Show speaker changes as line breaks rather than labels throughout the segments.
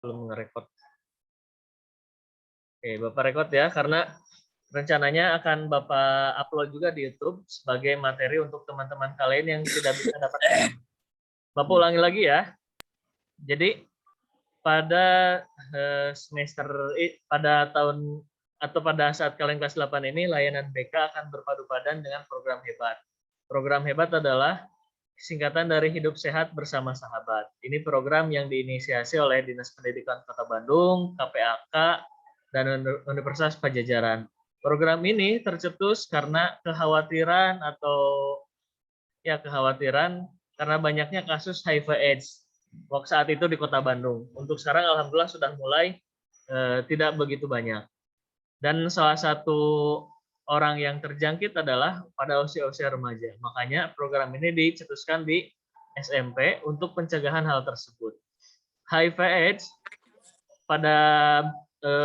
belum nge-record. Oke, Bapak record ya, karena rencananya akan Bapak upload juga di YouTube sebagai materi untuk teman-teman kalian yang tidak bisa dapat. Bapak ulangi lagi ya. Jadi pada pada tahun atau pada saat kalian kelas 8 ini, layanan BK akan berpadu padan dengan program hebat. Program hebat adalah singkatan dari Hidup Sehat Bersama Sahabat. Ini program yang diinisiasi oleh Dinas Pendidikan Kota Bandung, KPAK, dan Universitas Pajajaran. Program ini tercetus karena kekhawatiran karena banyaknya kasus HIV/AIDS waktu saat itu di Kota Bandung. Untuk sekarang alhamdulillah sudah mulai tidak begitu banyak. Dan salah satu orang yang terjangkit adalah pada usia-usia remaja. Makanya program ini dicetuskan di SMP untuk pencegahan hal tersebut. HIV/AIDS pada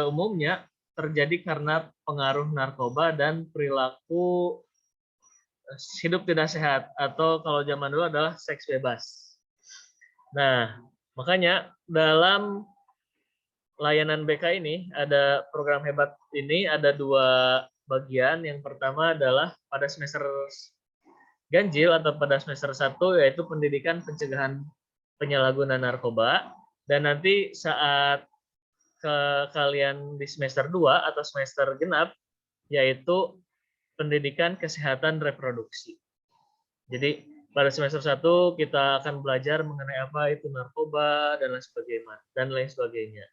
umumnya terjadi karena pengaruh narkoba dan perilaku hidup tidak sehat, atau kalau zaman dulu adalah seks bebas. Nah, makanya dalam layanan BK ini ada program hebat ini ada dua bagian. Yang pertama adalah pada semester ganjil atau pada semester 1, yaitu pendidikan pencegahan penyalahgunaan narkoba, dan nanti saat kalian di semester 2 atau semester genap, yaitu pendidikan kesehatan reproduksi. Jadi pada semester 1 kita akan belajar mengenai apa itu narkoba dan lain sebagainya.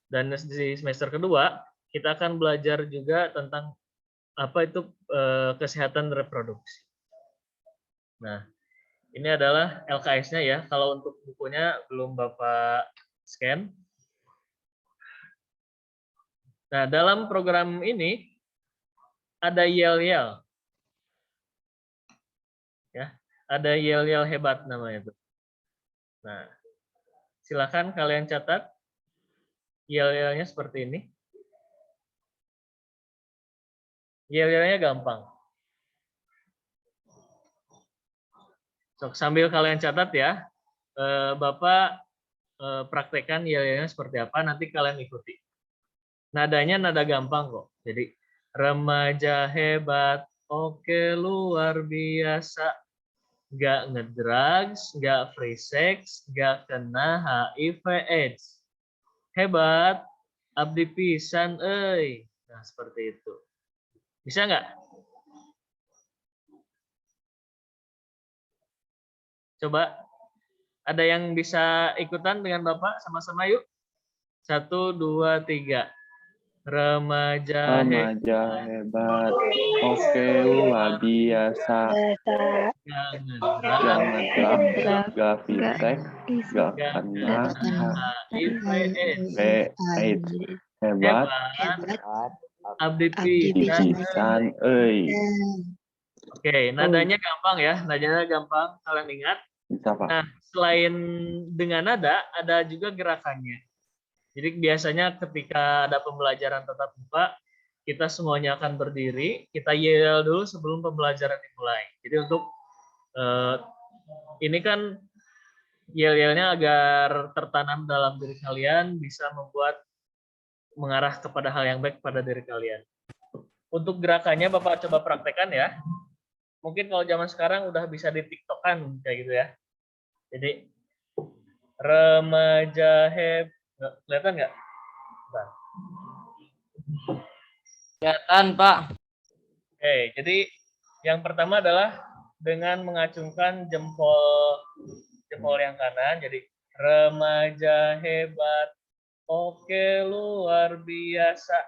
Dan di semester kedua kita akan belajar juga tentang apa itu kesehatan reproduksi. Nah, ini adalah LKS-nya ya. Kalau untuk bukunya belum Bapak scan. Nah, dalam program ini ada yel-yel. Ya, ada yel-yel hebat namanya itu. Nah, silakan kalian catat yel-yelnya seperti ini. Yel-yelnya gampang. So, sambil kalian catat ya, Bapak praktekkan yel-yelnya seperti apa, nanti kalian ikuti. Nadanya nada gampang kok. Jadi, remaja hebat, oke luar biasa, nggak ngedrugs, nggak free sex, nggak kena HIV/AIDS. Hebat, abdi pisan, euy. Nah, seperti itu. Bisa nggak? Coba, ada yang bisa ikutan dengan Bapak sama-sama yuk? 1, 2, 3. Remaja
hebat, oke luar biasa,
jangan
gak fisik, gak kena HIV/AIDS, hebat,
abdi
pisan, euy.
Oke, nadanya gampang ya, nadanya gampang kalian ingat.
Bisa Pak.
Nah, selain dengan nada, ada juga gerakannya. Jadi biasanya ketika ada pembelajaran tatap muka, kita semuanya akan berdiri, kita yel dulu sebelum pembelajaran dimulai. Jadi untuk ini kan yel-yelnya agar tertanam dalam diri kalian, bisa membuat mengarah kepada hal yang baik pada diri kalian. Untuk gerakannya Bapak coba praktekkan ya. Mungkin kalau zaman sekarang udah bisa di TikTok-kan kayak gitu ya. Jadi remaja kelihatan nggak?
Kelihatan, Pak.
Oke, jadi yang pertama adalah dengan mengacungkan jempol yang kanan. Jadi remaja hebat, oke luar biasa.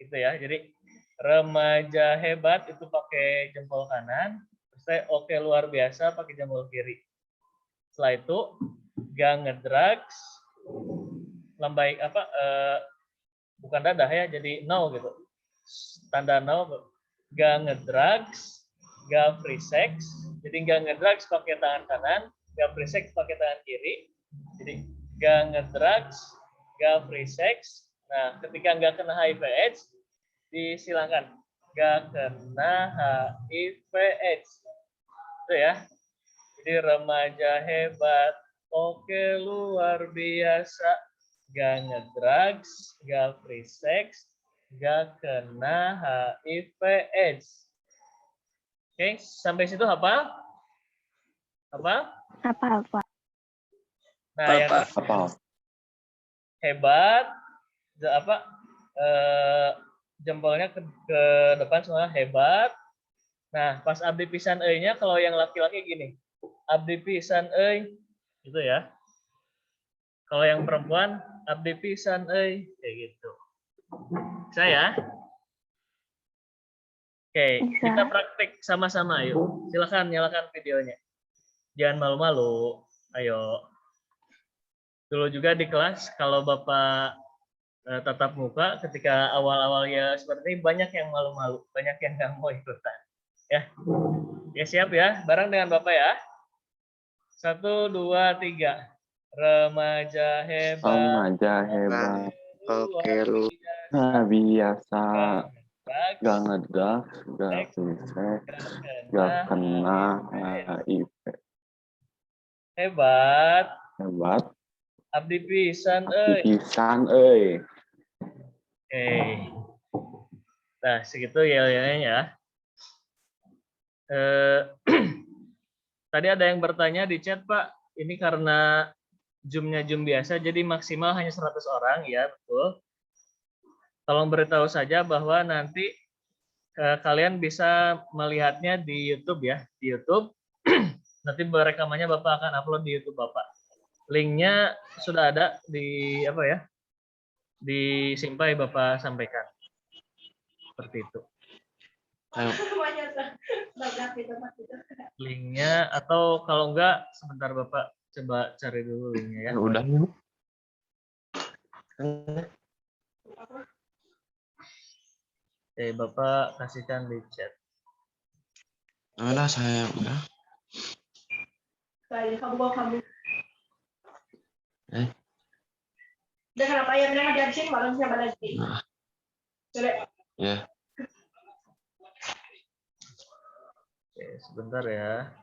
Gitu ya. Jadi remaja hebat itu pakai jempol kanan, terus oke luar biasa pakai jempol kiri. Setelah itu gak ngedrugs, lambai bukan dadah ya, jadi no gitu. Tanda no, gak ngedrugs, gak free sex. Jadi gak ngedrugs pakai tangan kanan, gak free sex pakai tangan kiri. Jadi gak ngedrugs, gak free sex. Nah, ketika gak kena HIV/AIDS, disilakan gak kena HIV/AIDS. Itu ya. Jadi remaja hebat, Oke, luar biasa. Gak ngedrugs, gak free sex, gak kena HIV AIDS. Oke, sampai situ apa? Apa?
Apa?
Nah, yang
Pak.
Apa?
hebat, apa? Jempolnya ke depan semua hebat. Nah, pas abdi pisan euy-nya kalau yang laki-laki gini. Abdi pisan euy, gitu ya. Kalau yang perempuan abdi pisan euy, kayak gitu. Saya. Oke,
Bisa.
kita praktek sama-sama yuk. Silakan nyalakan videonya. Jangan malu-malu. Ayo. Dulu juga di kelas kalau Bapak tatap muka ketika awal-awalnya seperti ini banyak yang malu-malu, banyak yang nggak mau ikutan. Ya. Ya siap ya, bareng dengan Bapak ya. 1, 2, 3. Remaja hebat.
Remaja hebat.
Oke, lu.
Nah, biasa.
Gak
Gak ngedrugs, gak free sex, gak kena HIV.
Hebat.
Hebat.
Abdi pisan
Abdi
euy.
pisan euy.
Oke. Nah, segitu ya. Tadi ada yang bertanya di chat, Pak. Ini karena Zoom-nya Zoom biasa, jadi maksimal hanya 100 orang, ya betul. Tolong beritahu saja bahwa nanti kalian bisa melihatnya di YouTube ya, di YouTube. Nanti rekamannya Bapak akan upload di YouTube Bapak. Linknya sudah ada di apa ya? Di Simpai Bapak sampaikan. Seperti itu.
Ayo.
Linknya atau kalau enggak sebentar Bapak coba cari dulu linknya ya.
Udah.
Oke, Bapak kasihkan di chat.
Udah saya udah.
Kamu.
Eh.
Dengan apa yang ada di sini malam siapa lagi?
Nah.
Coba.
Ya.
Oke, sebentar ya.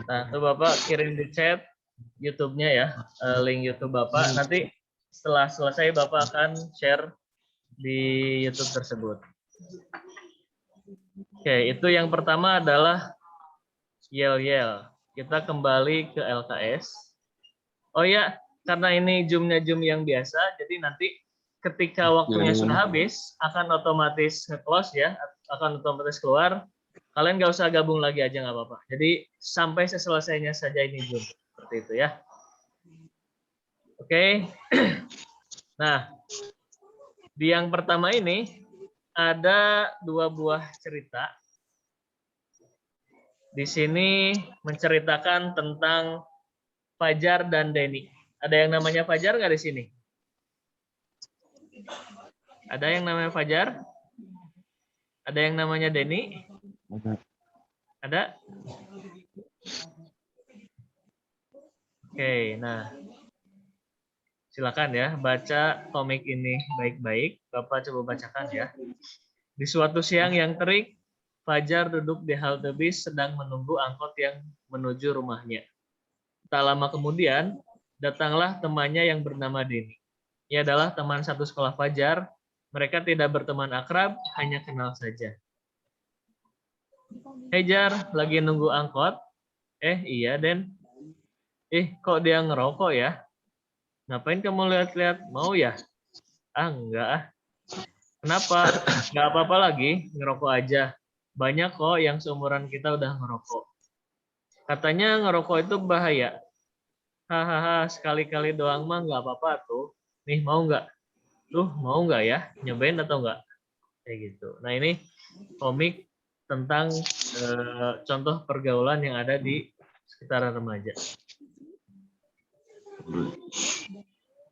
Nah, tuh Bapak kirim di chat YouTube-nya ya, link YouTube Bapak. Nanti setelah selesai Bapak akan share di YouTube tersebut. Oke, itu yang pertama adalah yel-yel. Kita kembali ke LKS. Oh ya, karena ini Zoom-nya Zoom yang biasa, jadi nanti ketika waktunya sudah habis, akan otomatis nge-close ya, akan otomatis keluar. Kalian nggak usah gabung lagi aja nggak apa-apa. Jadi sampai selesainya saja ini Zoom. Seperti itu ya. Oke. Nah, di yang pertama ini ada 2 buah cerita. Di sini menceritakan tentang Fajar dan Denny. Ada yang namanya Fajar nggak di sini? Ada yang namanya Fajar? Ada yang namanya Denny? Ada? Oke, nah. Silakan ya, baca komik ini baik-baik. Bapak coba bacakan ya. Di suatu siang yang terik, Fajar duduk di halte bis sedang menunggu angkot yang menuju rumahnya. Tak lama kemudian, datanglah temannya yang bernama Denny. Ia adalah teman satu sekolah Fajar. Mereka tidak berteman akrab, hanya kenal saja. Hey Jar, lagi nunggu angkot? Iya Den. Kok dia ngerokok ya? Ngapain kamu lihat-lihat? Mau ya? Enggak ah. Kenapa? Nggak apa-apa lagi, ngerokok aja. Banyak kok yang seumuran kita udah ngerokok. Katanya ngerokok itu bahaya. Hahaha, sekali-kali doang mah nggak apa-apa tuh. Nih mau nggak? Tuh mau nggak ya? Nyobain atau nggak? Kayak gitu. Nah ini komik tentang contoh pergaulan yang ada di sekitaran remaja.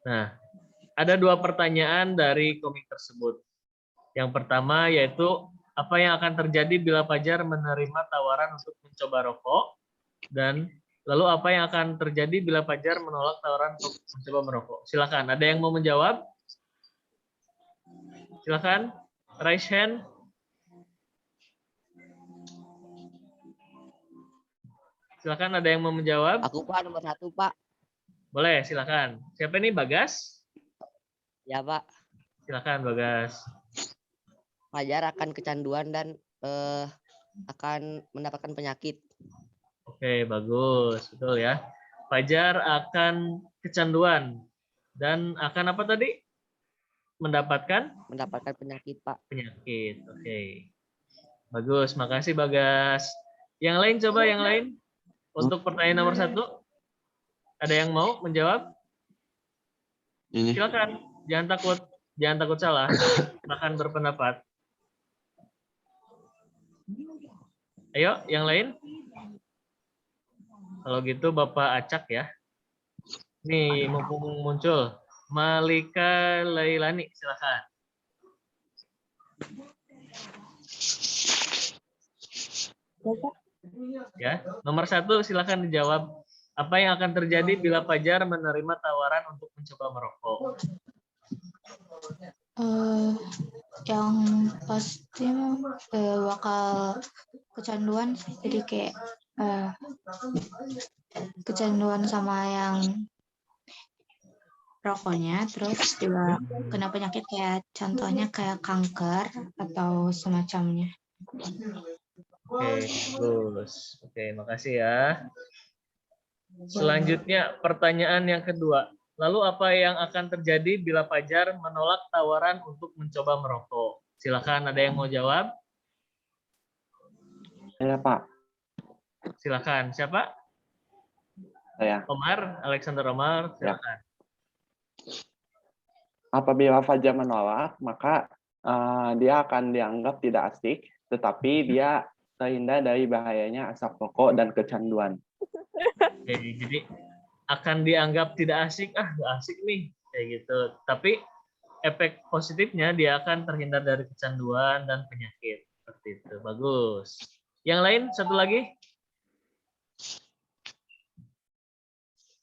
Nah, Ada 2 pertanyaan dari komik tersebut. Yang pertama yaitu, apa yang akan terjadi bila Fajar menerima tawaran untuk mencoba rokok? Dan lalu apa yang akan terjadi bila Fajar menolak tawaran untuk mencoba merokok? Silakan, ada yang mau menjawab? Silakan, raise hand. Silakan, ada yang mau menjawab?
Aku Pak nomor 1 Pak.
Boleh, silakan. Siapa ini, Bagas?
Ya Pak.
Silakan, Bagas.
Fajar akan kecanduan dan akan mendapatkan penyakit.
Oke, bagus. Betul ya. Fajar akan kecanduan dan akan apa tadi? Mendapatkan
Penyakit Pak.
penyakit. Oke. Bagus, makasih Bagas. Yang lain coba yang lain. Untuk pertanyaan nomor 1. Ada yang mau menjawab?
Ini.
Silakan. Jangan takut salah. Silakan berpendapat. Ayo, yang lain. Kalau gitu Bapak acak ya. Nih, mumpung muncul. Malika Lailani, silakan. Ya, nomor 1 silakan dijawab. Apa yang akan terjadi bila Fajar menerima tawaran untuk mencoba merokok?
Yang pasti bakal kecanduan sih, jadi kayak kecanduan sama yang rokoknya, terus juga kena penyakit kayak contohnya kayak kanker atau semacamnya.
Oke, bagus. Oke, makasih ya. Selanjutnya pertanyaan yang kedua. Lalu apa yang akan terjadi bila Fajar menolak tawaran untuk mencoba merokok? Silakan, ada yang mau jawab?
Saya Pak,
Silakan. Siapa?
saya.
Omar, Alexander Omar, silakan.
Apabila Fajar menolak, maka dia akan dianggap tidak asik, tetapi dia terhindar dari bahayanya asap rokok dan kecanduan.
Oke, jadi akan dianggap tidak asik, nggak asik nih, kayak gitu. Tapi efek positifnya dia akan terhindar dari kecanduan dan penyakit. Seperti itu, bagus. Yang lain, satu lagi.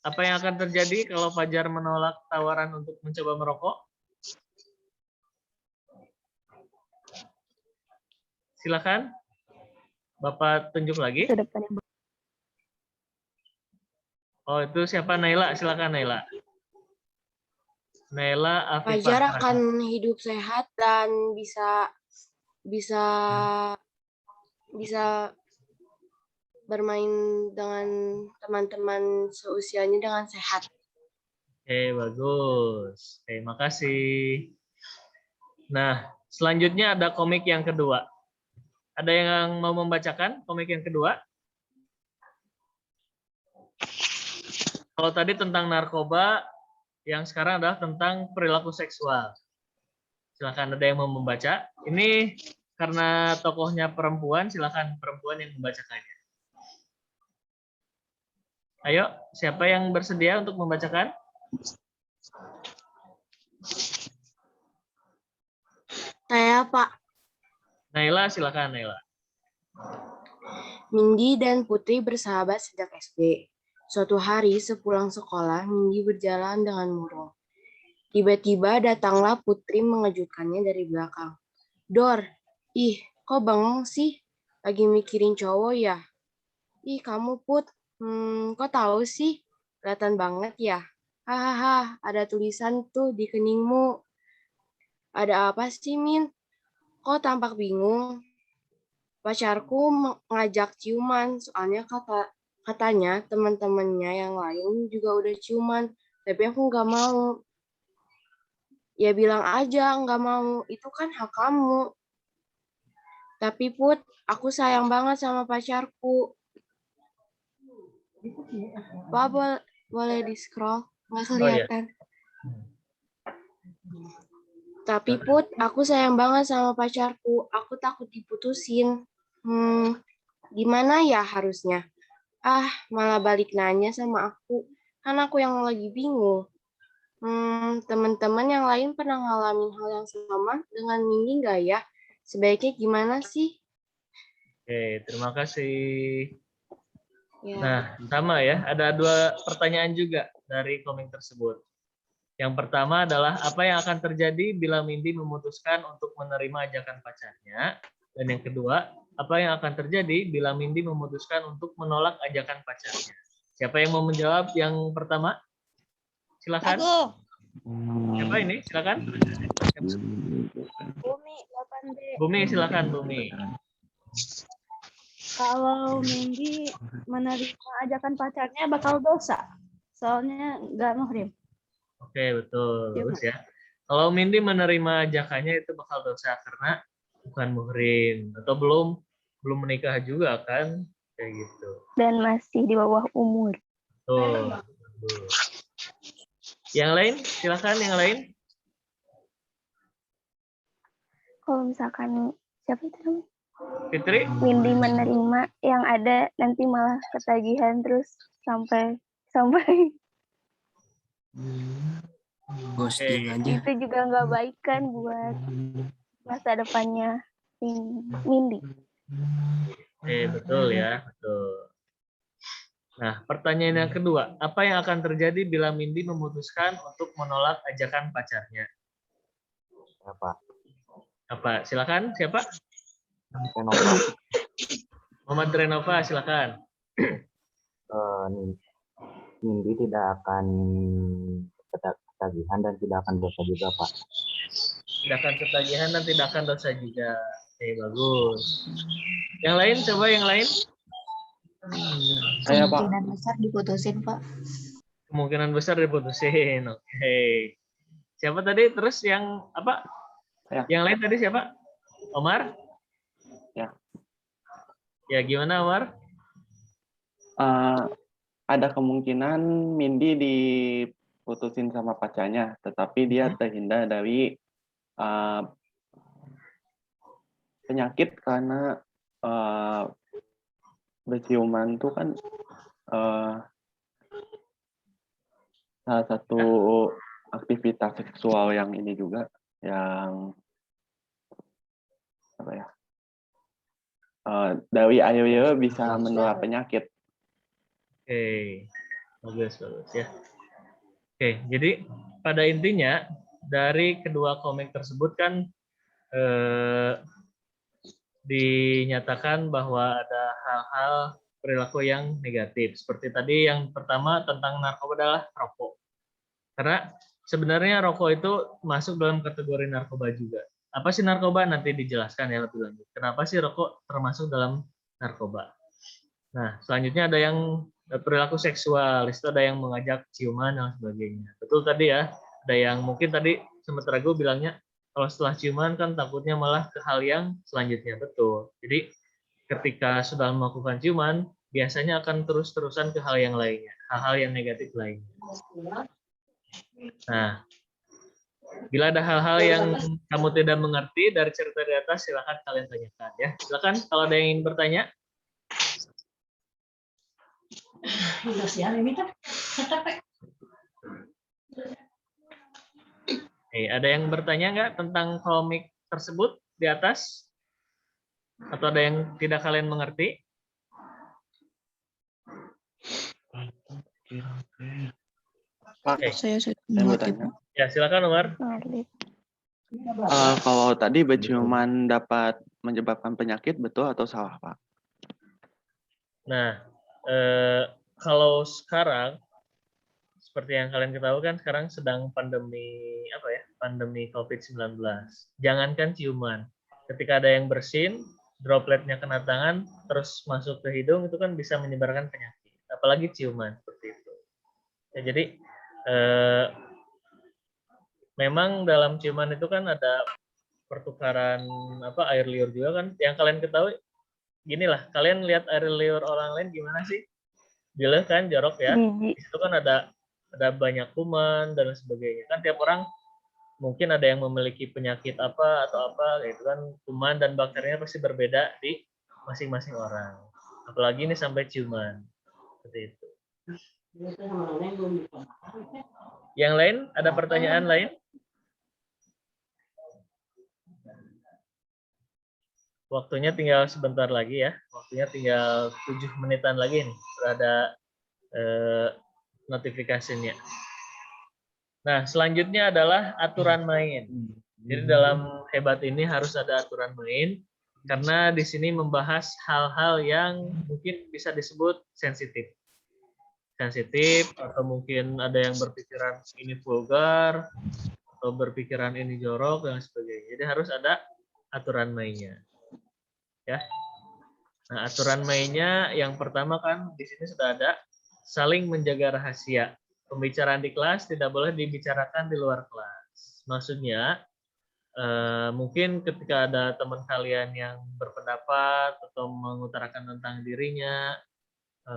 Apa yang akan terjadi kalau Fajar menolak tawaran untuk mencoba merokok? Silakan, Bapak tunjuk lagi. Oh, itu siapa? Naila, silakan Naila. Naila Afifah.
Fajar akan hidup sehat dan bisa bermain dengan teman-teman seusianya dengan sehat.
Oke, bagus. Oke, makasih. Nah, selanjutnya ada komik yang kedua. Ada yang mau membacakan komik yang kedua? Kalau tadi tentang narkoba, yang sekarang adalah tentang perilaku seksual. Silakan, ada yang mau membaca. Ini karena tokohnya perempuan, silakan perempuan yang membacakannya. Ayo, siapa yang bersedia untuk membacakan?
Saya Pak.
Naila, silakan Naila.
Mindy dan Putri bersahabat sejak SD. Suatu hari sepulang sekolah, Mindy berjalan dengan murung. Tiba-tiba datanglah Putri mengejutkannya dari belakang. Dor, ih, kok bengong sih? Lagi mikirin cowok ya? Ih, kamu Put, kok tahu sih? Kelihatan banget ya. Hahaha, ada tulisan tuh di keningmu. Ada apa sih, Min? Kok tampak bingung? Pacarku ngajak ciuman, soalnya katanya teman-temannya yang lain juga udah ciuman, tapi aku nggak mau. Ya bilang aja nggak mau, itu kan hak kamu. Tapi Put, aku sayang banget sama pacarku. Pak, boleh di-scroll? Nggak kelihatan. Tapi Put, aku sayang banget sama pacarku. Aku takut diputusin. Gimana ya harusnya? Malah balik nanya sama aku. Kan aku yang lagi bingung. Teman-teman yang lain pernah ngalamin hal yang sama dengan Mindy nggak ya? Sebaiknya gimana sih?
Oke, terima kasih.
Ya.
Nah, sama ya. Ada 2 pertanyaan juga dari komik tersebut. Yang pertama adalah apa yang akan terjadi bila Mindy memutuskan untuk menerima ajakan pacarnya? Dan yang kedua, apa yang akan terjadi bila Mindy memutuskan untuk menolak ajakan pacarnya? Siapa yang mau menjawab yang pertama? Silakan.
Aku.
Siapa ini? Silakan.
Bumi 8B.
Bumi, silakan Bumi.
Kalau Mindy menerima ajakan pacarnya bakal dosa. Soalnya nggak muhrim.
Oke, betul. Bagus ya. Kalau Mindy menerima ajakannya itu bakal dosa karena bukan muhrim atau belum menikah juga kan? Kayak gitu.
Dan masih di bawah umur.
Tuh. Yang lain, silakan yang lain.
Kalau misalkan siapa itu namanya?
Fitri,
Mindy menerima yang ada nanti malah ketagihan terus sampai
Ghosting aja.
itu juga nggak baik kan buat masa depannya Mindy.
oke, betul ya, betul. Nah, pertanyaan yang kedua, apa yang akan terjadi bila Mindy memutuskan untuk menolak ajakan pacarnya? Apa? Silakan, siapa? Muhammad Renova, silakan.
Mindy tidak akan ketagihan dan tidak akan dosa juga, Pak.
Tidak akan ketagihan dan tidak akan dosa juga. Oke, bagus. Yang lain, coba yang lain.
Saya, Pak.
Kemungkinan besar diputusin, Pak.
Kemungkinan besar diputusin. Oke. Siapa tadi? Terus yang apa?
Ya.
Yang lain tadi siapa? Omar?
Ya.
Ya, gimana Omar?
Ada kemungkinan Mindy diputusin sama pacarnya, tetapi dia terhindar dari penyakit karena berciuman itu kan salah satu aktivitas seksual yang ini juga yang apa ya, dari air bisa menular penyakit.
Oke, bagus ya. Oke, jadi pada intinya dari kedua komik tersebut kan dinyatakan bahwa ada hal-hal perilaku yang negatif. Seperti tadi yang pertama tentang narkoba adalah rokok. Karena sebenarnya rokok itu masuk dalam kategori narkoba juga. Apa sih narkoba? Nanti dijelaskan ya lebih lanjut. Kenapa sih rokok termasuk dalam narkoba? Nah, selanjutnya ada yang perilaku seksual. Itu ada yang mengajak ciuman dan sebagainya. Betul tadi ya. Ada yang mungkin tadi sempat ragu bilangnya kalau setelah ciuman kan takutnya malah ke hal yang selanjutnya. Betul. Jadi ketika sudah melakukan ciuman, biasanya akan terus-terusan ke hal yang lainnya, hal-hal yang negatif lainnya. Nah, bila ada hal-hal yang kamu tidak mengerti dari cerita di atas, silakan kalian tanyakan ya. Silakan kalau ada yang ingin bertanya. Ada yang bertanya nggak tentang komik tersebut di atas? Atau ada yang tidak kalian mengerti?
Pak,
Saya
mau tanya.
Ya, silakan Umar.
Kalau tadi berciuman dapat menyebabkan penyakit, betul atau salah, Pak?
Nah, kalau sekarang seperti yang kalian ketahui kan sekarang sedang pandemi apa ya? Pandemi COVID-19. Jangankan ciuman, ketika ada yang bersin, dropletnya kena tangan terus masuk ke hidung itu kan bisa menyebarkan penyakit. Apalagi ciuman seperti itu. Ya, jadi memang dalam ciuman itu kan ada pertukaran apa air liur juga kan. Yang kalian ketahui ginilah, kalian lihat air liur orang lain gimana sih? Gila kan, jorok ya. Di situ kan ada banyak kuman dan sebagainya. Kan tiap orang mungkin ada yang memiliki penyakit apa atau apa gitu kan, kuman dan bakterinya pasti berbeda di masing-masing orang. Apalagi ini sampai ciuman. Seperti itu. Yang lain, ada pertanyaan lain? Waktunya tinggal sebentar lagi ya. Waktunya tinggal 7 menitan lagi nih. Ada notifikasinya. Nah, selanjutnya adalah aturan main. Jadi dalam hebat ini harus ada aturan main karena di sini membahas hal-hal yang mungkin bisa disebut sensitif. Sensitif atau mungkin ada yang berpikiran ini vulgar atau berpikiran ini jorok dan sebagainya. Jadi harus ada aturan mainnya. Ya. Nah, aturan mainnya yang pertama kan di sini sudah ada saling menjaga rahasia. Pembicaraan di kelas tidak boleh dibicarakan di luar kelas. Maksudnya, mungkin ketika ada teman kalian yang berpendapat atau mengutarakan tentang dirinya,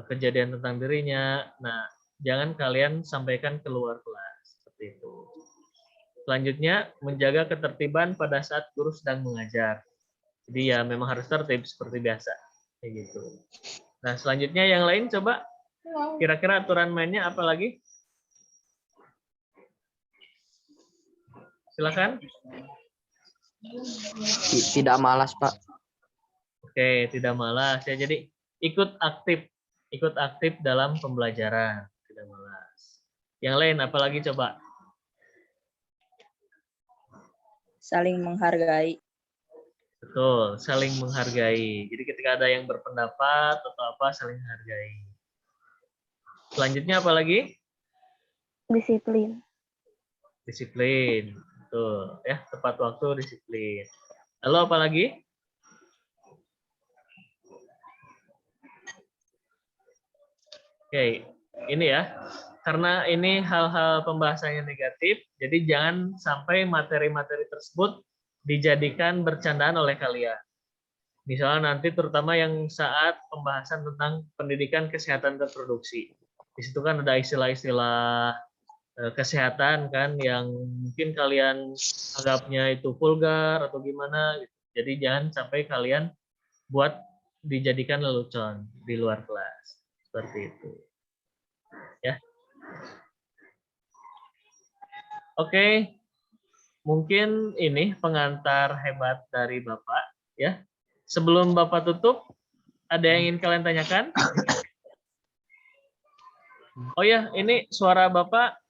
kejadian tentang dirinya, nah jangan kalian sampaikan ke luar kelas. Seperti itu. Selanjutnya, menjaga ketertiban pada saat guru sedang mengajar. Jadi ya memang harus tertib seperti biasa. Kayak gitu. Nah, selanjutnya yang lain coba kira-kira aturan mainnya apa lagi? Silakan.
Tidak malas, Pak.
Oke, tidak malas ya. Jadi ikut aktif dalam pembelajaran, tidak malas. Yang lain apa lagi coba?
Saling menghargai.
Betul, saling menghargai. Jadi ketika ada yang berpendapat atau apa saling menghargai. Selanjutnya apa lagi?
Disiplin.
Disiplin. Betul, ya, tepat waktu, disiplin. Lalu apa lagi? Oke, ini ya. Karena ini hal-hal pembahasannya negatif, jadi jangan sampai materi-materi tersebut dijadikan bercandaan oleh kalian. Misalnya nanti terutama yang saat pembahasan tentang pendidikan kesehatan reproduksi. Di situ kan ada istilah-istilah kesehatan kan yang mungkin kalian anggapnya itu vulgar atau gimana. Jadi jangan sampai kalian buat dijadikan lelucon di luar kelas. Seperti itu. Ya. Oke. Mungkin ini pengantar hebat dari Bapak ya. Sebelum Bapak tutup, ada yang ingin kalian tanyakan? Oh ya, ini suara Bapak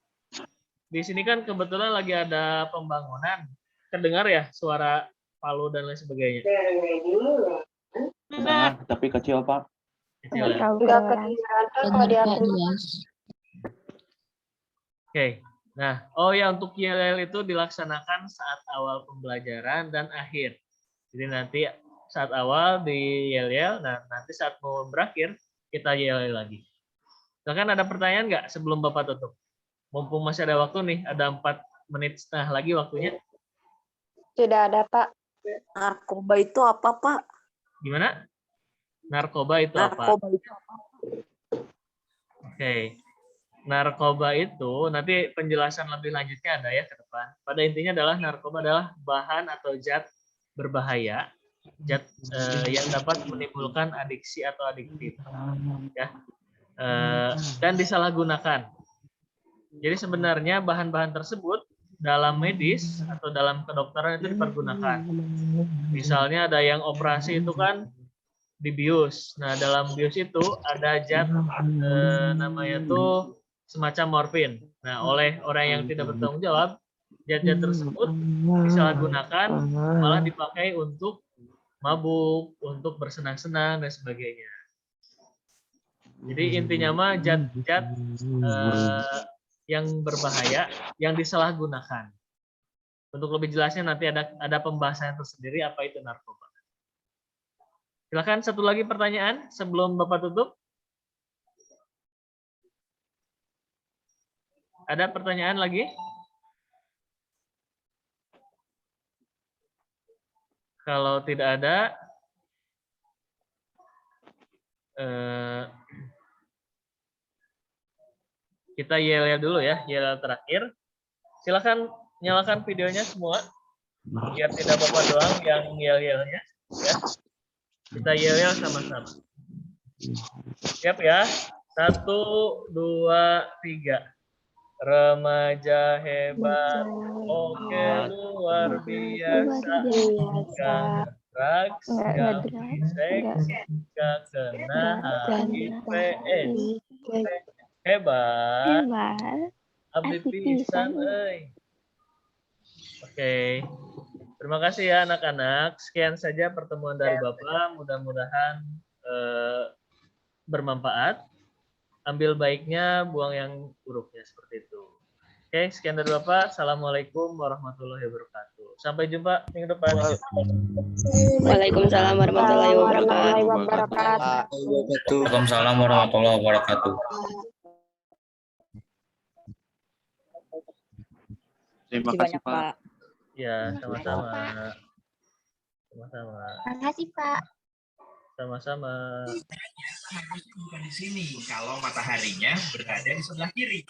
di sini kan kebetulan lagi ada pembangunan. Kedengar ya suara palu dan lain sebagainya?
Nah, tapi kecil, Pak.
Kecil ya?
Enggak kedengeran kan kalau dia
Oke. Nah, oh ya untuk YLL itu dilaksanakan saat awal pembelajaran dan akhir. Jadi nanti saat awal di YLL, nah nanti saat mau berakhir kita YLL lagi. Silakan ada pertanyaan nggak sebelum Bapak tutup? Mumpung masih ada waktu nih, ada 4 menit setengah lagi waktunya.
Tidak ada, Pak.
Narkoba itu apa, Pak?
Gimana? Narkoba itu apa?
Narkoba itu apa?
Oke. Narkoba itu nanti penjelasan lebih lanjutnya ada ya ke depan. Pada intinya adalah narkoba adalah bahan atau zat berbahaya, zat yang dapat menimbulkan adiksi atau adiktif, ya, dan disalahgunakan. Jadi sebenarnya bahan-bahan tersebut dalam medis atau dalam kedokteran itu dipergunakan. Misalnya ada yang operasi itu kan dibius. Nah dalam bius itu ada zat namanya tuh semacam morfin. Nah, oleh orang yang tidak bertanggung jawab, zat-zat tersebut disalahgunakan, malah dipakai untuk mabuk, untuk bersenang-senang dan sebagainya. Jadi intinya mah zat-zat yang berbahaya yang disalahgunakan. Untuk lebih jelasnya nanti ada pembahasan tersendiri apa itu narkoba. Silakan satu lagi pertanyaan sebelum Bapak tutup. Ada pertanyaan lagi? Kalau tidak ada, kita yel dulu ya, yel terakhir. Silakan nyalakan videonya semua, biar tidak Bapak doang yang yel-yelnya. Ya. Kita yel sama-sama. Siap ya? 1, 2, 3. Remaja hebat, oke luar biasa. Gak drugs, gak seks, gak kena HIVS. Hebat, abdi pisan euy. Oke. Terima kasih ya anak-anak. Sekian saja pertemuan dari Bapak. Mudah-mudahan bermanfaat. Ambil baiknya, buang yang buruknya seperti itu. Oke, sekian dari Bapak. Assalamualaikum warahmatullahi wabarakatuh. Sampai jumpa minggu depan.
Waalaikumsalam warahmatullahi wabarakatuh.
Waalaikumsalam warahmatullahi wabarakatuh.
Terima
Terima
kasih
banyak,
Pak.
Pak.
Ya, sama-sama. Sama-sama.
Makasih, Pak.
Sama-sama.
Di sini kalau mataharinya berada di sebelah kiri.